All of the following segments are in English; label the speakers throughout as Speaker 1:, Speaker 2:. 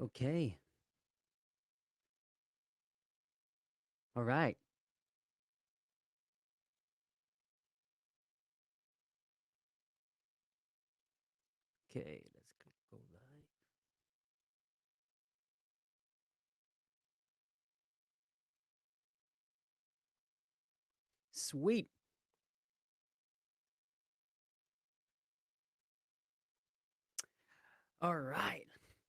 Speaker 1: Okay. All right. Okay. Let's click go live. Sweet. All right.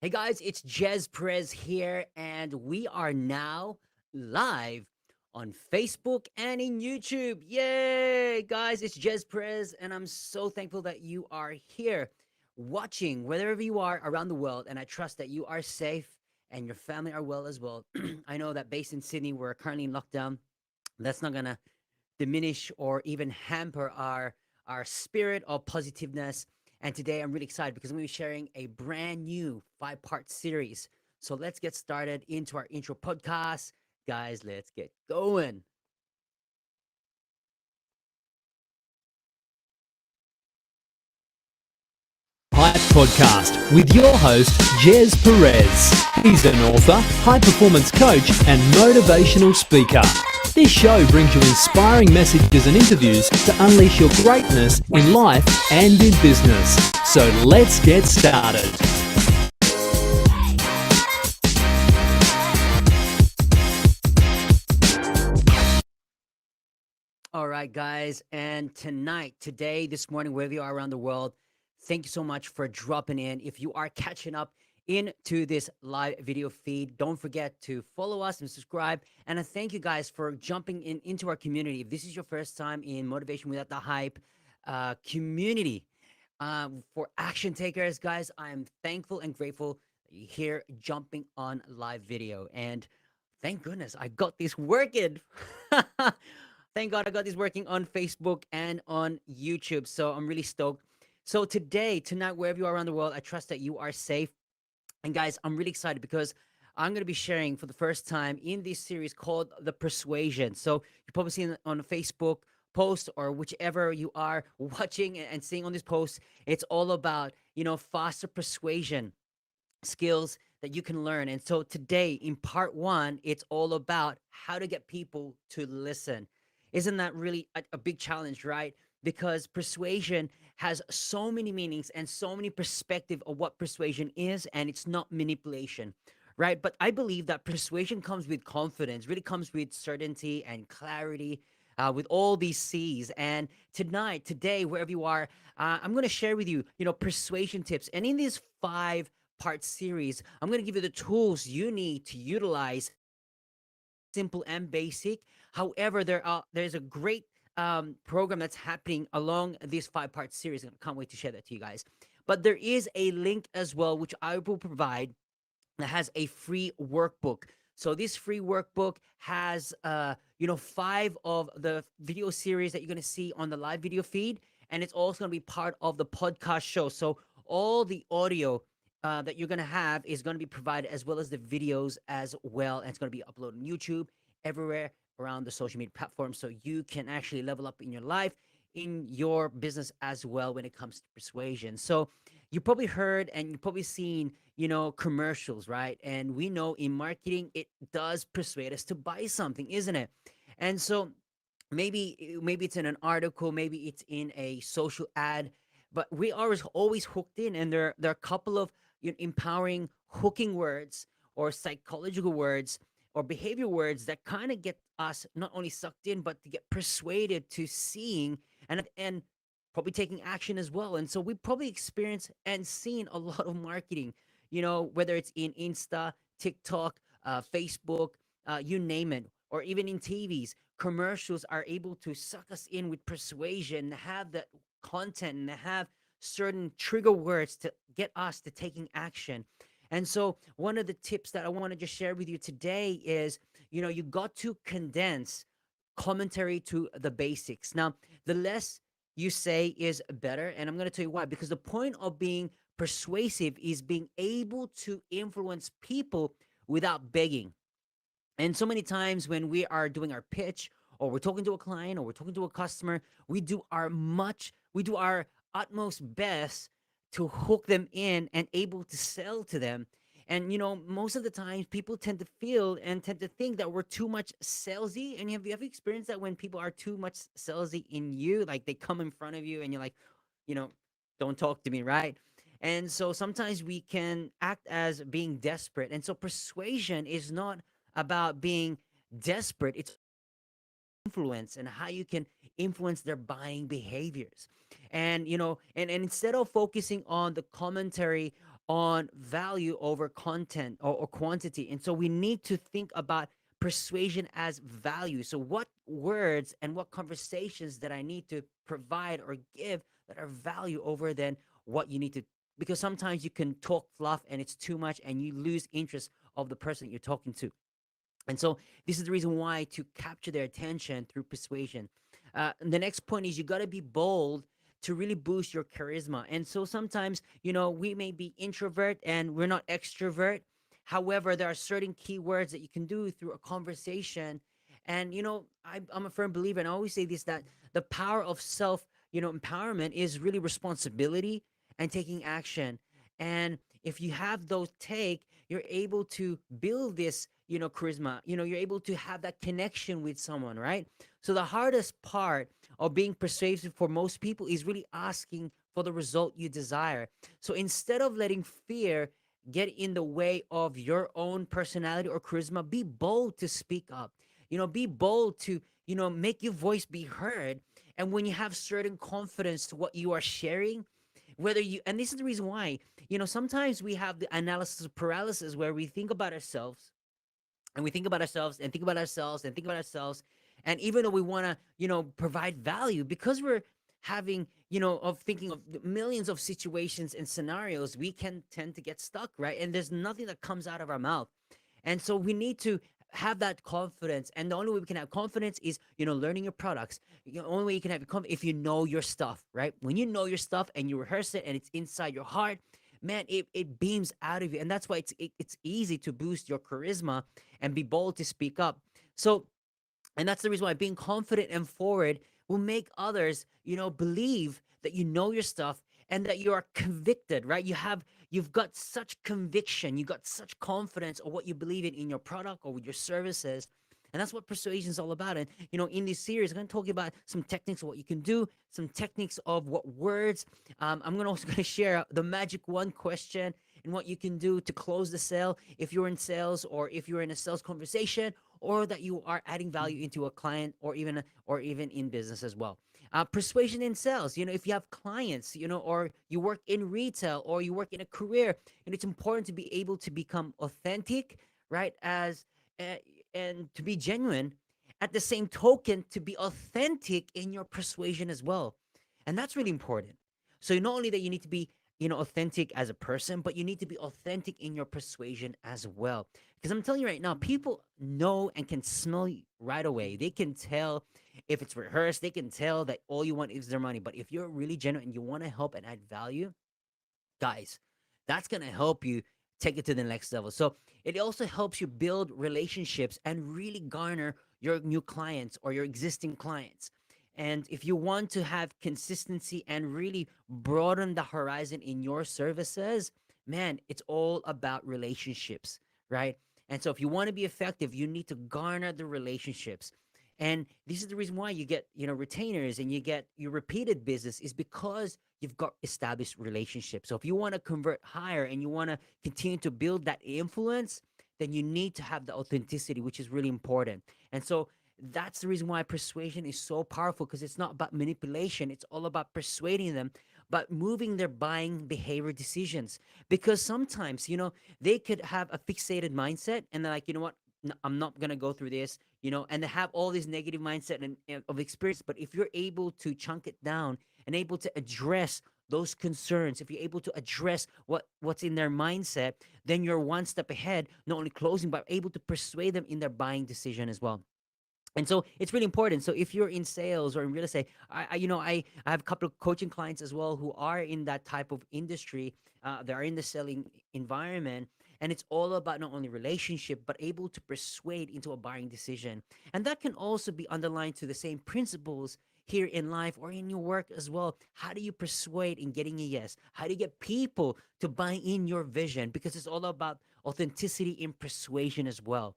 Speaker 1: Hey guys, it's Jez Perez here, and we are now live on Facebook and in YouTube. Yay! Guys, it's Jez Perez, and I'm so thankful that you are here watching wherever you are around the world. And I trust that you are safe and your family are well as well. I know that based in Sydney, we're currently in lockdown. That's not gonna diminish or even hamper our spirit or positiveness. And today I'm really excited because I'm going to be sharing a brand new 5-part series. So let's get started into our intro podcast. Guys, let's get going.
Speaker 2: Hype Podcast with your host, Jez Perez. He's an author, high performance coach, and motivational speaker. This show brings you inspiring messages and interviews to unleash your greatness in life and in business. So let's get started.
Speaker 1: All right, guys. And tonight, today, this morning, wherever you are around the world, thank you so much for dropping in. If you are catching up into this live video feed, don't forget to follow us and subscribe. And I thank you guys for jumping into our community. If this is your first time in Motivation Without the Hype community for action takers, guys, I'm thankful and grateful that you're here jumping on live video. And thank goodness I got this working. Thank God I got this working on Facebook and on YouTube. So I'm really stoked. So today, tonight, wherever you are around the world, I trust that you are safe. And guys, I'm really excited because I'm going to be sharing for the first time in this series called The Persuasion. So you've probably seen it on a Facebook post or whichever you are watching and seeing on this post. It's all about, faster persuasion skills that you can learn. And so today in part one, it's all about how to get people to listen. Isn't that really a big challenge, right? Because persuasion has so many meanings and so many perspective of what persuasion is, and it's not manipulation, right? But I believe that persuasion comes with confidence, really comes with certainty and clarity, with all these C's. And tonight, today, wherever you are, I'm going to share with you, persuasion tips. And in these 5-part series, I'm going to give you the tools you need to utilize simple and basic. However, there's a great program that's happening along this 5-part series, and I can't wait to share that to you guys. But there is a link as well, which I will provide, that has a free workbook. So this free workbook has 5 of the video series that you're going to see on the live video feed, and it's also going to be part of the podcast show. So all the audio that you're going to have is going to be provided, as well as the videos as well, and it's going to be uploaded on YouTube, everywhere around the social media platforms, so you can actually level up in your life, in your business as well, when it comes to persuasion. So you probably heard and you probably seen, commercials, right? And we know in marketing, it does persuade us to buy something, isn't it? And so maybe it's in an article, maybe it's in a social ad, but we are always hooked in. And there are a couple of empowering hooking words or psychological words or behavior words that kind of get us not only sucked in, but to get persuaded to seeing and probably taking action as well. And so we probably experienced and seen a lot of marketing, whether it's in Insta, TikTok, Facebook, you name it, or even in TVs. Commercials are able to suck us in with persuasion, have that content, and have certain trigger words to get us to taking action. And so, one of the tips that I want to just share with you today is, you got to condense commentary to the basics. Now, the less you say is better. And I'm going to tell you why. Because the point of being persuasive is being able to influence people without begging. And so many times when we are doing our pitch, or we're talking to a client, or we're talking to a customer, we do our utmost best to hook them in and able to sell to them. And most of the times people tend to feel and tend to think that we're too much salesy. And have you ever experienced that when people are too much salesy in you, like they come in front of you and you're like, you know, don't talk to me, right? And so sometimes we can act as being desperate. And so persuasion is not about being desperate. It's influence and how you can influence their buying behaviors. And and instead of focusing on the commentary on value over content or quantity, and so we need to think about persuasion as value. So what words and what conversations that I need to provide or give that are value over than what you need to, because sometimes you can talk fluff and it's too much and you lose interest of the person you're talking to. And so this is the reason why, to capture their attention through persuasion. The next point is you got to be bold to really boost your charisma. And so sometimes, we may be introvert and we're not extrovert. However, there are certain keywords that you can do through a conversation. And, I'm a firm believer, and I always say this, that the power of self, empowerment is really responsibility and taking action. And if you have those you're able to build this, charisma. You're able to have that connection with someone, right? So the hardest part of being persuasive for most people is really asking for the result you desire. So instead of letting fear get in the way of your own personality or charisma, be bold to speak up. Be bold to, make your voice be heard. And when you have certain confidence to what you are sharing, whether you, and this is the reason why, sometimes we have the analysis paralysis, where we think about ourselves and we think about ourselves and think about ourselves and think about ourselves. And even though we want to, provide value, because we're having, of thinking of millions of situations and scenarios, we can tend to get stuck, right? And there's nothing that comes out of our mouth. And so we need to have that confidence. And the only way we can have confidence is, learning your products. The only way you can have confidence if you know your stuff, right? When you know your stuff and you rehearse it and it's inside your heart, man, it beams out of you. And that's why it's easy to boost your charisma and be bold to speak up. So, and that's the reason why being confident and forward will make others, believe that you know your stuff and that you are convicted, right? You've got such conviction, you got such confidence of what you believe in your product or with your services. And that's what persuasion is all about. And in this series, I'm going to talk about some techniques of what you can do, some techniques of what words. I'm going to also going to share the magic one question and what you can do to close the sale if you're in sales, or if you're in a sales conversation, or that you are adding value into a client, or even in business as well. Persuasion in sales, if you have clients, or you work in retail, or you work in a career, and it's important to be able to become authentic, right? Uh, and to be genuine. At the same token, to be authentic in your persuasion as well. And that's really important. So not only that you need to be, authentic as a person, but you need to be authentic in your persuasion as well. Because I'm telling you right now, people know and can smell you right away. They can tell if it's rehearsed. They can tell that all you want is their money. But if you're really genuine and you want to help and add value, guys, that's going to help you take it to the next level. So it also helps you build relationships and really garner your new clients or your existing clients. And if you want to have consistency and really broaden the horizon in your services, man, it's all about relationships, right? And so if you want to be effective, you need to garner the relationships. And this is the reason why you get, retainers and you get your repeated business, is because you've got established relationships. So if you want to convert higher and you want to continue to build that influence, then you need to have the authenticity, which is really important. And so that's the reason why persuasion is so powerful, because it's not about manipulation. It's all about persuading them, but moving their buying behavior decisions. Because sometimes, they could have a fixated mindset and they're like, you know what? I'm not going to go through this, and they have all this negative mindset and of experience. But if you're able to chunk it down and able to address those concerns, if you're able to address what's in their mindset, then you're one step ahead, not only closing, but able to persuade them in their buying decision as well. And so it's really important. So if you're in sales or in real estate, I have a couple of coaching clients as well who are in that type of industry. They are in the selling environment, And it's all about not only relationship, but able to persuade into a buying decision. And that can also be underlined to the same principles here in life or in your work as well. How do you persuade in getting a yes? How do you get people to buy in your vision? Because it's all about authenticity in persuasion as well.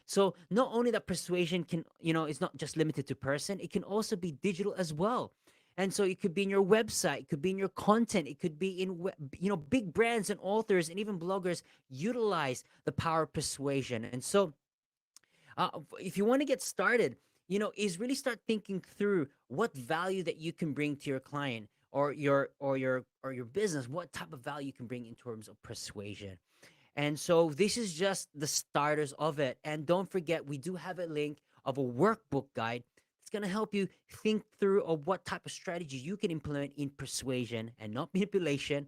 Speaker 1: So not only that persuasion can, it's not just limited to person, it can also be digital as well. And so it could be in your website, it could be in your content, it could be in, big brands and authors and even bloggers utilize the power of persuasion. And so if you want to get started, is really start thinking through what value that you can bring to your client or your business, what type of value you can bring in terms of persuasion. And so this is just the starters of it. And don't forget, we do have a link of a workbook guide. It's going to help you think through of what type of strategy you can implement in persuasion and not manipulation.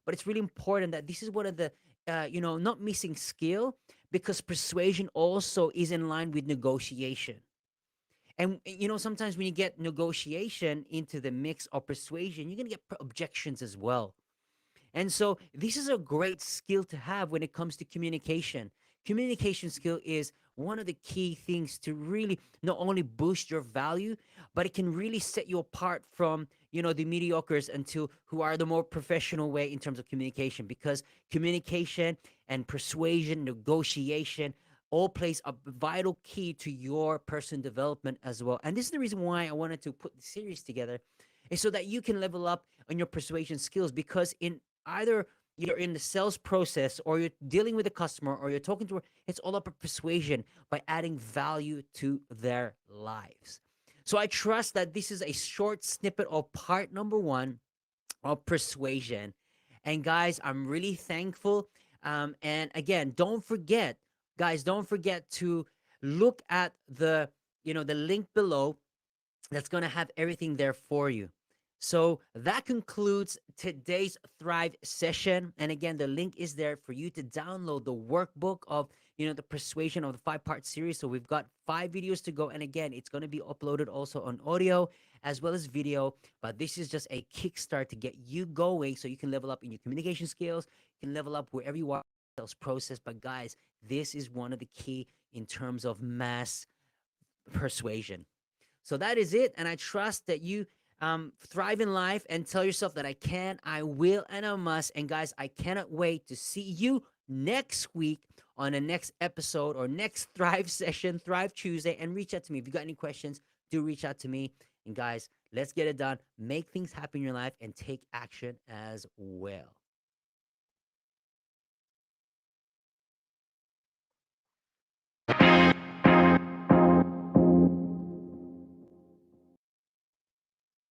Speaker 1: But it's really important that this is one of the, not missing skill, because persuasion also is in line with negotiation. And, sometimes when you get negotiation into the mix of persuasion, you're going to get objections as well. And so this is a great skill to have when it comes to communication. Communication skill is one of the key things to really not only boost your value, but it can really set you apart from, the mediocres until who are the more professional way in terms of communication, because communication and persuasion, negotiation, all plays a vital key to your person development as well. And this is the reason why I wanted to put the series together, is so that you can level up on your persuasion skills, because in either you're in the sales process or you're dealing with a customer or you're talking to her, it's all about persuasion by adding value to their lives. So I trust that this is a short snippet of part number one of persuasion. And guys, I'm really thankful. And again, don't forget to look at the link below. That's going to have everything there for you. So that concludes today's Thrive session. And again, the link is there for you to download the workbook of, the persuasion of the 5-part series. So we've got 5 videos to go. And again, it's going to be uploaded also on audio as well as video. But this is just a kickstart to get you going so you can level up in your communication skills. You can level up wherever you are in the sales process. But guys, this is one of the key in terms of mass persuasion. So that is it. And I trust that you thrive in life and tell yourself that I can, I will, and I must. And guys, I cannot wait to see you next week on the next episode or next Thrive session, Thrive Tuesday. And reach out to me. If you got any questions, do reach out to me. And guys, let's get it done. Make things happen in your life and take action as well.